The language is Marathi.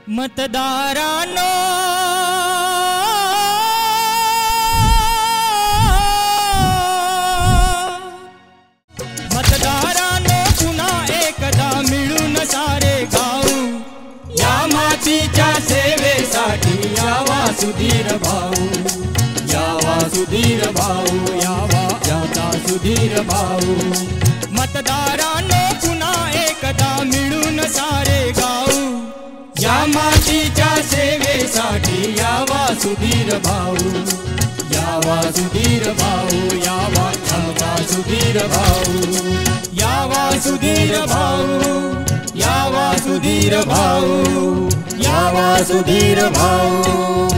मतदारांनो मतदारांनो पुन्हा एकदा मिळून सारे गाऊ या मातीच्या सेवेसाठी यावा सुधीर भाऊ यावा सुधीर भाऊ यावा याचा सुधीर भाऊ मतदारांनो पुन्हा एकदा मिळून सारे गाऊ या मातीच्या सेवेसाठी यावा सुधीर भाऊ यावा सुधीर भाऊ यावा यावा सुधीर भाऊ यावा सुधीर भाऊ यावा सुधीर भाऊ यावा सुधीर भाऊ।